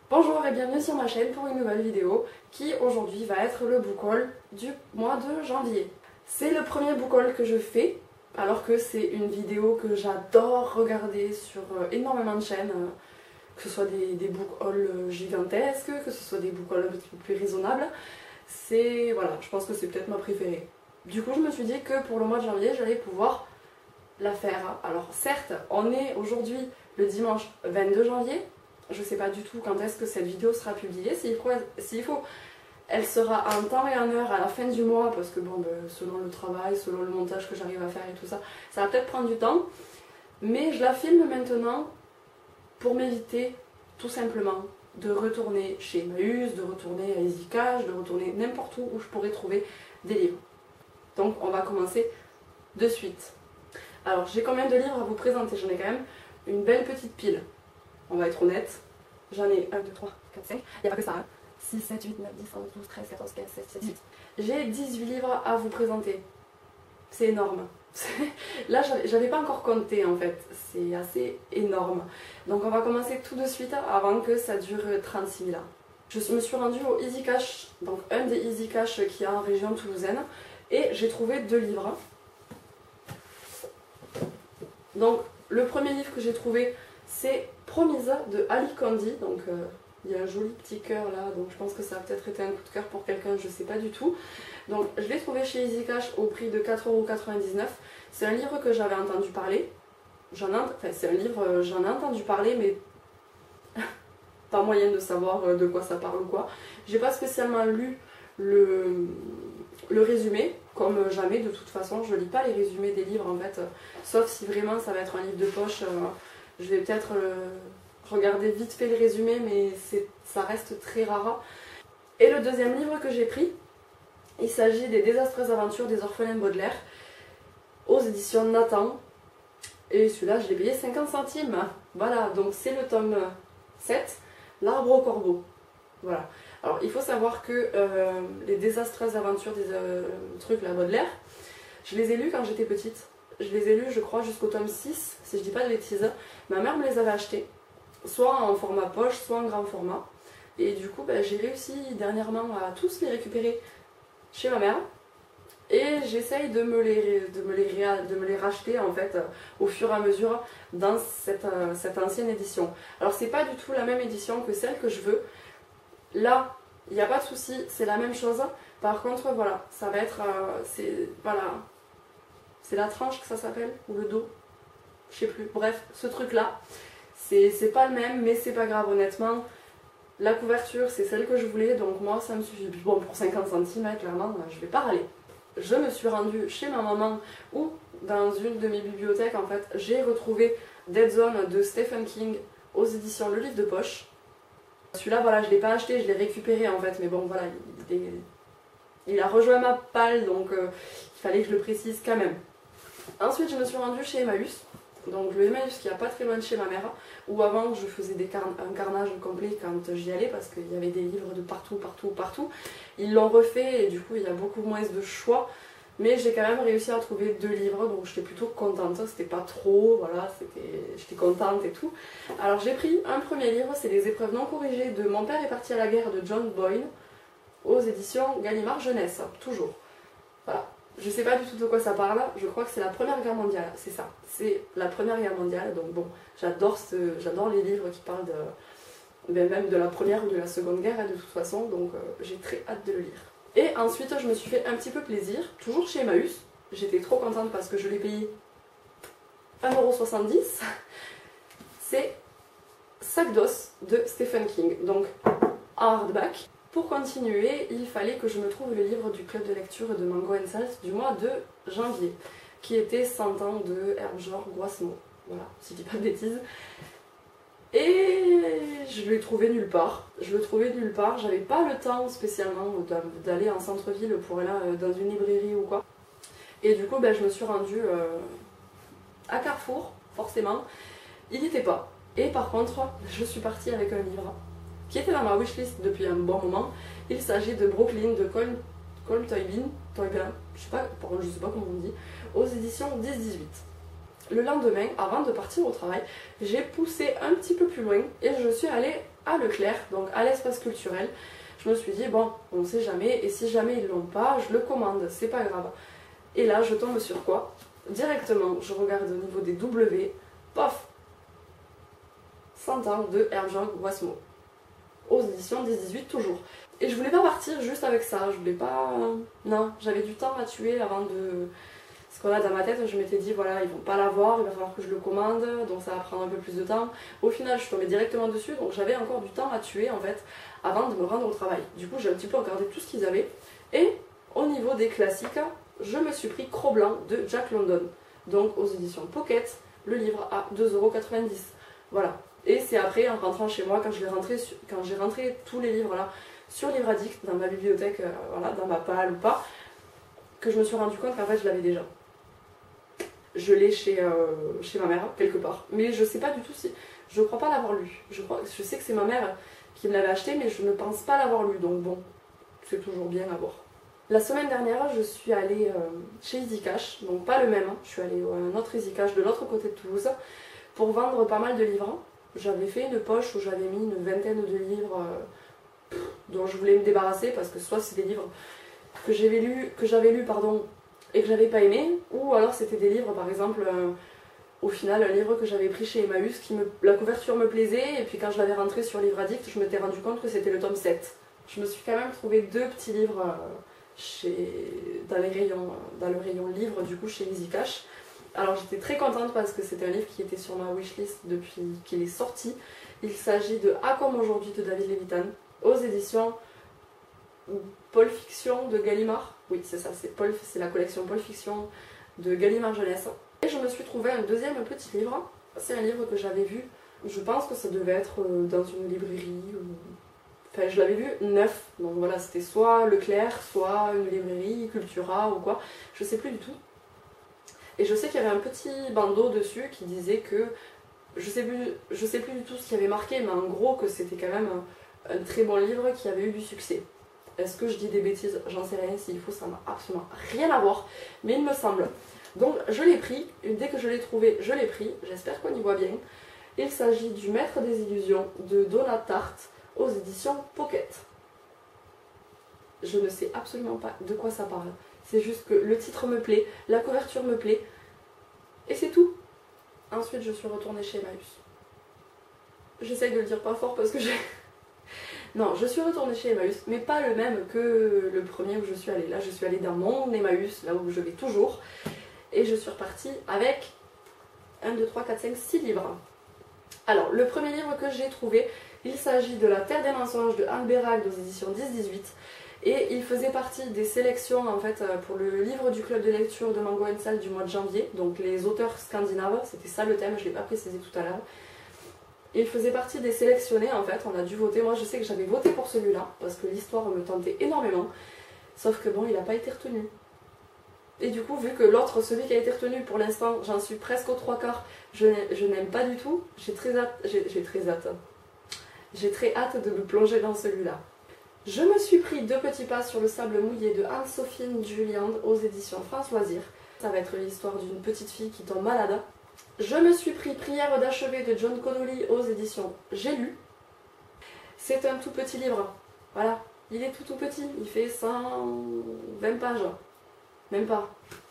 Bonjour et bienvenue sur ma chaîne pour une nouvelle vidéo qui aujourd'hui va être le book haul du mois de janvier. C'est le premier book haul que je fais alors que c'est une vidéo que j'adore regarder sur énormément de chaînes, que ce soit des book hauls gigantesques, que ce soit des book hauls un petit peu plus raisonnables. Voilà, je pense que c'est peut-être ma préférée. Du coup je me suis dit que pour le mois de janvier j'allais pouvoir la faire. Alors certes on est aujourd'hui le dimanche 22 janvier. Je ne sais pas du tout quand est-ce que cette vidéo sera publiée. S'il faut, elle sera en temps et en heure à la fin du mois parce que bon, selon le travail, selon le montage que j'arrive à faire et tout ça, ça va peut-être prendre du temps. Mais je la filme maintenant pour m'éviter tout simplement de retourner chez Emmaüs, de retourner à EasyCash, de retourner n'importe où je pourrais trouver des livres. Donc on va commencer de suite. Alors j'ai combien de livres à vous présenter? J'en ai quand même une belle petite pile. On va être honnête, j'en ai 1, 2, 3, 4, 5, il n'y a pas que ça, hein. 6, 7, 8, 9, 10, 11, 12, 13, 14, 15, 16, 17, 18. J'ai 18 livres à vous présenter. C'est énorme. Là, j'avais pas encore compté en fait, c'est assez énorme. Donc on va commencer tout de suite avant que ça dure 36 000 ans. Je me suis rendue au EasyCash, donc un des EasyCash qui est en région toulousaine, et j'ai trouvé 2 livres. Donc le premier livre que j'ai trouvé, c'est Promise de Ali Candy, donc il y a un joli petit cœur là, donc je pense que ça a peut-être été un coup de cœur pour quelqu'un, je sais pas du tout. Donc je l'ai trouvé chez EasyCash au prix de 4,99 €. C'est un livre que j'avais entendu parler, c'est un livre, j'en ai entendu parler, mais pas moyen de savoir de quoi ça parle ou quoi. J'ai pas spécialement lu le résumé, comme jamais de toute façon, je lis pas les résumés des livres en fait, sauf si vraiment ça va être un livre de poche. Je vais peut-être regarder vite fait les résumés, mais ça reste très rare. Et le deuxième livre que j'ai pris, il s'agit des désastreuses aventures des orphelins Baudelaire, aux éditions Nathan. Et celui-là, je l'ai payé 50 centimes. Voilà, donc c'est le tome 7, L'arbre au corbeau. Voilà. Alors, il faut savoir que les désastreuses aventures des trucs la Baudelaire, je les ai lus quand j'étais petite. Je les ai lus, je crois, jusqu'au tome 6, si je dis pas de bêtises. Ma mère me les avait achetés, soit en format poche, soit en grand format. Et du coup, j'ai réussi dernièrement à tous les récupérer chez ma mère. Et j'essaye de me les racheter en fait au fur et à mesure dans cette ancienne édition. Alors c'est pas du tout la même édition que celle que je veux. Là, il n'y a pas de souci, c'est la même chose. Par contre, voilà, ça va être... c'est la tranche que ça s'appelle, ou le dos, je sais plus. Bref, ce truc-là, c'est pas le même, mais c'est pas grave, honnêtement. La couverture, c'est celle que je voulais, donc moi, ça me suffit. Bon, pour 50 centimes, clairement, je vais pas râler. Je me suis rendue chez ma maman, ou dans une de mes bibliothèques, en fait, j'ai retrouvé Dead Zone de Stephen King aux éditions Le Livre de Poche. Celui-là, voilà, je l'ai pas acheté, je l'ai récupéré, en fait, mais bon, voilà, il a rejoint ma palle, donc il fallait que je le précise quand même. Ensuite, je me suis rendue chez Emmaüs, donc le Emmaüs qui est pas très loin de chez ma mère, où avant je faisais un carnage complet quand j'y allais parce qu'il y avait des livres de partout. Ils l'ont refait et du coup il y a beaucoup moins de choix, mais j'ai quand même réussi à trouver 2 livres, donc j'étais plutôt contente, c'était pas trop, voilà, j'étais contente et tout. Alors j'ai pris un premier livre, c'est Les épreuves non corrigées de Mon père est parti à la guerre de John Boyne, aux éditions Gallimard Jeunesse, toujours. Voilà. Je sais pas du tout de quoi ça parle, je crois que c'est la Première Guerre mondiale, c'est ça, c'est la Première Guerre mondiale, donc bon, j'adore les livres qui parlent même de la Première ou de la Seconde Guerre de toute façon, donc j'ai très hâte de le lire. Et ensuite je me suis fait un petit peu plaisir, toujours chez Emmaüs, j'étais trop contente parce que je l'ai payé 1,70 €, c'est Sac d'os de Stephen King, donc en hardback. Pour continuer, il fallait que je me trouve le livre du club de lecture de Mango & Salt du mois de janvier, qui était 100 ans de Herbjörg Wassmo. Voilà, si je dis pas de bêtises. Et je l'ai trouvé nulle part. J'avais pas le temps spécialement d'aller en centre-ville pour aller dans une librairie ou quoi. Et du coup, je me suis rendue à Carrefour, forcément. Il n'y était pas. Et par contre, je suis partie avec un livre qui était dans ma wishlist depuis un bon moment. Il s'agit de Brooklyn de Cole Toybin, je sais pas comment on dit, aux éditions 10-18. le lendemain, avant de partir au travail, j'ai poussé un petit peu plus loin et je suis allée à Leclerc, donc à l'espace culturel. Je me suis dit, bon, on ne sait jamais, et si jamais ils l'ont pas, je le commande, c'est pas grave. Et là, je tombe sur quoi? Directement, je regarde au niveau des W, pof, 100 ans de Ernjong Wasmo, aux éditions 10-18 toujours. Et je voulais pas partir juste avec ça, je voulais pas... Non, j'avais du temps à tuer avant de... Parce que là, dans ma tête, je m'étais dit, voilà, ils vont pas l'avoir, il va falloir que je le commande, donc ça va prendre un peu plus de temps. Au final, je suis tombée directement dessus, donc j'avais encore du temps à tuer, en fait, avant de me rendre au travail. Du coup, j'ai un petit peu regardé tout ce qu'ils avaient. Et au niveau des classiques, je me suis pris Cro-Blanc de Jack London. Donc, aux éditions Pocket, le livre à 2,90 €. Voilà. Et c'est après, en rentrant chez moi, quand j'ai rentré tous les livres là sur Livre Addict, dans ma bibliothèque, voilà, dans ma palle ou pas, que je me suis rendu compte qu'en fait, je l'avais déjà. Je l'ai chez ma mère, quelque part. Mais je sais pas du tout si... Je crois pas l'avoir lu. Je sais que c'est ma mère qui me l'avait acheté, mais je ne pense pas l'avoir lu. Donc bon, c'est toujours bien à voir. La semaine dernière, je suis allée chez Easy Cash. Donc pas le même, hein. Je suis allée à un autre Easy Cash de l'autre côté de Toulouse pour vendre pas mal de livres. J'avais fait une poche où j'avais mis une vingtaine de livres dont je voulais me débarrasser parce que soit c'est des livres que j'avais lus et que j'avais pas aimé, ou alors c'était des livres par exemple au final un livre que j'avais pris chez Emmaüs la couverture me plaisait et puis quand je l'avais rentré sur Livre Addict je m'étais rendu compte que c'était le tome 7. Je me suis quand même trouvé deux petits livres dans le rayon livre du coup chez Easy Cash. Alors j'étais très contente parce que c'était un livre qui était sur ma wishlist depuis qu'il est sorti. Il s'agit de A comme aujourd'hui de David Levitan aux éditions Paul Fiction de Gallimard. Oui, c'est ça, c'est la collection Paul Fiction de Gallimard Jeunesse. Et je me suis trouvé un deuxième petit livre. C'est un livre que j'avais vu, je pense que ça devait être dans une librairie. Enfin, je l'avais vu neuf. Donc voilà, c'était soit Leclerc, soit une librairie, Cultura ou quoi. Je sais plus du tout. Et je sais qu'il y avait un petit bandeau dessus qui disait que, je sais plus du tout ce qu'il y avait marqué, mais en gros que c'était quand même un très bon livre qui avait eu du succès. Est-ce que je dis des bêtises? J'en sais rien, s'il faut ça n'a absolument rien à voir, mais il me semble. Donc je l'ai pris, dès que je l'ai trouvé, je l'ai pris, j'espère qu'on y voit bien. Il s'agit du Maître des Illusions de Donna Tartt aux éditions Pocket. Je ne sais absolument pas de quoi ça parle. C'est juste que le titre me plaît, la couverture me plaît, et c'est tout. Ensuite, je suis retournée chez Emmaüs. J'essaye de le dire pas fort parce que j'ai... Non, je suis retournée chez Emmaüs, mais pas le même que le premier où je suis allée. Là, je suis allée dans mon Emmaüs, là où je vais toujours, et je suis repartie avec 1, 2, 3, 4, 5, 6 livres. Alors, le premier livre que j'ai trouvé, il s'agit de La Terre des mensonges de Anne Berag aux éditions 10-18. Et il faisait partie des sélections en fait pour le livre du club de lecture de Mango & Sal du mois de janvier, donc les auteurs scandinaves, c'était ça le thème, je ne l'ai pas précisé tout à l'heure. Il faisait partie des sélectionnés en fait, on a dû voter, moi je sais que j'avais voté pour celui-là, parce que l'histoire me tentait énormément, sauf que bon, il n'a pas été retenu. Et du coup, vu que l'autre, celui qui a été retenu pour l'instant, j'en suis presque aux 3/4, je n'aime pas du tout, j'ai très hâte de me plonger dans celui-là. Je me suis pris 2 petits pas sur le sable mouillé de Anne-Sophie Juliand aux éditions France Loisirs. Ça va être l'histoire d'une petite fille qui tombe malade. Je me suis pris Prière d'achever de John Connolly aux éditions J'ai lu. C'est un tout petit livre. Voilà, il est tout petit, il fait 120 pages. Même pas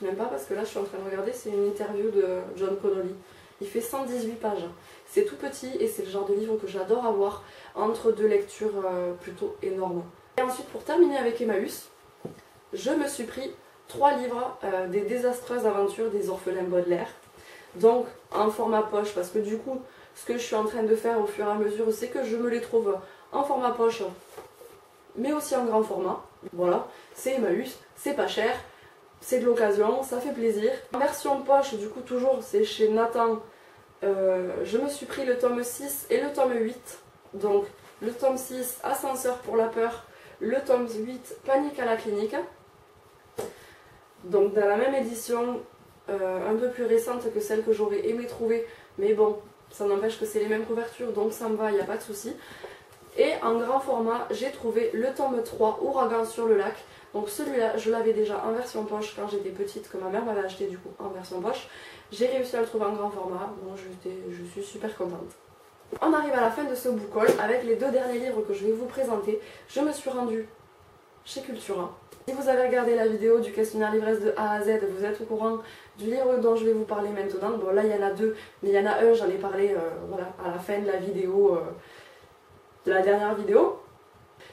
parce que là je suis en train de regarder, c'est une interview de John Connolly. Il fait 118 pages. C'est tout petit et c'est le genre de livre que j'adore avoir entre deux lectures plutôt énormes. Et ensuite, pour terminer avec Emmaüs, je me suis pris 3 livres des désastreuses aventures des orphelins Baudelaire. Donc en format poche, parce que du coup, ce que je suis en train de faire au fur et à mesure, c'est que je me les trouve en format poche, mais aussi en grand format. Voilà, c'est Emmaüs, c'est pas cher, c'est de l'occasion, ça fait plaisir. En version poche, du coup, toujours, c'est chez Nathan. Je me suis pris le tome 6 et le tome 8. Donc le tome 6, Ascenseur pour la peur, le tome 8, Panique à la clinique. Donc dans la même édition, un peu plus récente que celle que j'aurais aimé trouver, mais bon, ça n'empêche que c'est les mêmes couvertures, donc ça me va, il n'y a pas de souci. Et en grand format, j'ai trouvé le tome 3, Ouragan sur le lac, Donc celui-là, je l'avais déjà en version poche quand j'étais petite, que ma mère m'avait acheté du coup en version poche. J'ai réussi à le trouver en grand format, donc je suis super contente. On arrive à la fin de ce book haul avec les 2 derniers livres que je vais vous présenter. Je me suis rendue chez Cultura. Si vous avez regardé la vidéo du questionnaire l'ivresse de A à Z, vous êtes au courant du livre dont je vais vous parler maintenant. Bon là il y en a 2, mais il y en a un, j'en ai parlé voilà, à la fin de la vidéo, de la dernière vidéo.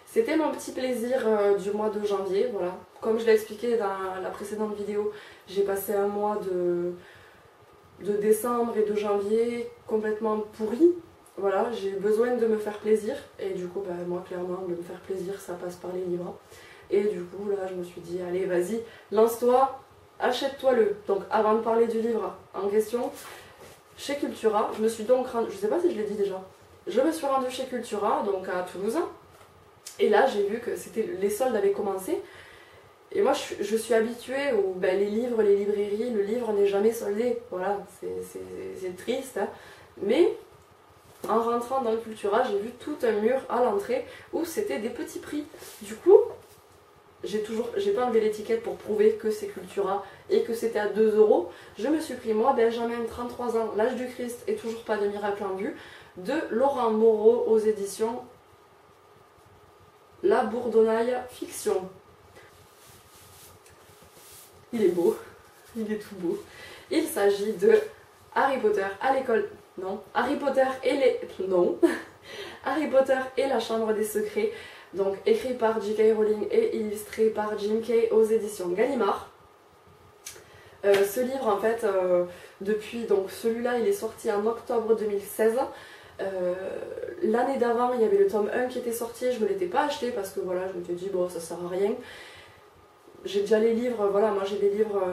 C'était mon petit plaisir du mois de janvier, voilà. Comme je l'ai expliqué dans la précédente vidéo, j'ai passé un mois de décembre et de janvier complètement pourri. Voilà, j'ai besoin de me faire plaisir et du coup, moi clairement, de me faire plaisir, ça passe par les livres. Et du coup, là, je me suis dit, allez, vas-y, lance-toi, achète-toi-le. Donc, avant de parler du livre en question, chez Cultura, je me suis donc rendue, je sais pas si je l'ai dit déjà, je me suis rendue chez Cultura, donc à Toulouse. Et là, j'ai vu que les soldes avaient commencé. Et moi, je suis habituée aux les livres, les librairies, le livre n'est jamais soldé. Voilà, c'est triste. Hein. Mais en rentrant dans le Cultura, j'ai vu tout un mur à l'entrée où c'était des petits prix. Du coup, j'ai pas enlevé l'étiquette pour prouver que c'est Cultura et que c'était à 2 €. Je me suis pris, moi, Benjamin, 33 ans, l'âge du Christ et toujours pas de miracle en vue, de Laurent Moreau aux éditions La Bourdonnaille Fiction. Il est beau, il est tout beau. Il s'agit de Harry Potter à l'école... Non, Harry Potter et les... Non. Harry Potter et la Chambre des Secrets. Donc écrit par J.K. Rowling et illustré par Jim Kay aux éditions Gallimard. Ce livre en fait, depuis... Donc celui-là il est sorti en octobre 2016. L'année d'avant il y avait le tome 1 qui était sorti, je me l'étais pas acheté parce que voilà, je m'étais dit bon ça sert à rien. J'ai déjà les livres, voilà, moi j'ai les livres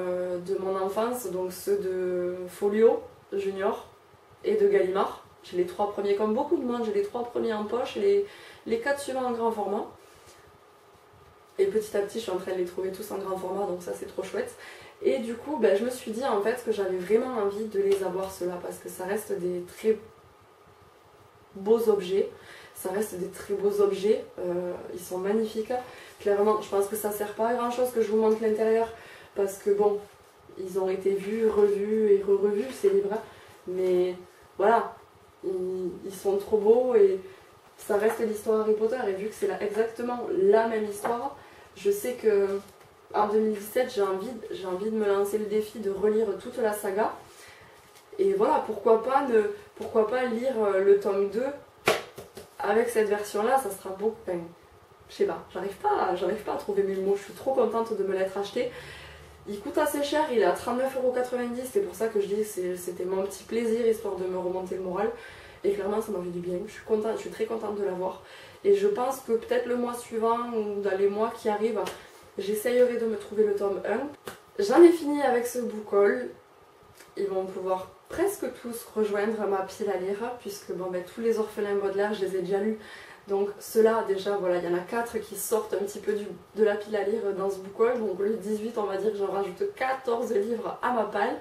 de mon enfance, donc ceux de Folio Junior et de Gallimard. J'ai les 3 premiers comme beaucoup de monde, j'ai les 3 premiers en poche et les 4 suivants en grand format. Et petit à petit je suis en train de les trouver tous en grand format, donc ça c'est trop chouette. Et du coup je me suis dit en fait que j'avais vraiment envie de les avoir ceux-là parce que ça reste des très beaux objets. Ça reste des très beaux objets, ils sont magnifiques. Clairement, je pense que ça sert pas à grand chose que je vous montre l'intérieur parce que bon, ils ont été vus, revus et re-revus ces livres. Mais voilà, ils sont trop beaux et ça reste l'histoire Harry Potter. Et vu que c'est exactement la même histoire, je sais que en 2017 j'ai envie de me lancer le défi de relire toute la saga. Et voilà, pourquoi pas lire le tome 2 avec cette version là, ça sera beaucoup. Enfin, je sais pas, j'arrive pas à trouver mes mots, je suis trop contente de me l'être acheté. Il coûte assez cher, il est à 39,90 €, c'est pour ça que je dis que c'était mon petit plaisir histoire de me remonter le moral. Et clairement ça m'a fait du bien, je suis très contente de l'avoir. Et je pense que peut-être le mois suivant ou dans les mois qui arrivent, j'essayerai de me trouver le tome 1. J'en ai fini avec ce book haul. Ils vont pouvoir presque tous rejoindre ma pile à lire puisque tous les orphelins Baudelaire je les ai déjà lus, donc ceux-là déjà voilà, il y en a 4 qui sortent un petit peu de la pile à lire dans ce book haul, donc le 18 on va dire que j'en rajoute 14 livres à ma palle,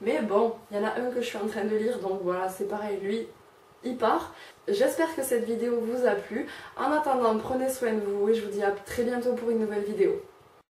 mais bon il y en a un que je suis en train de lire donc voilà c'est pareil, lui il part. J'espère que cette vidéo vous a plu, en attendant prenez soin de vous et je vous dis à très bientôt pour une nouvelle vidéo.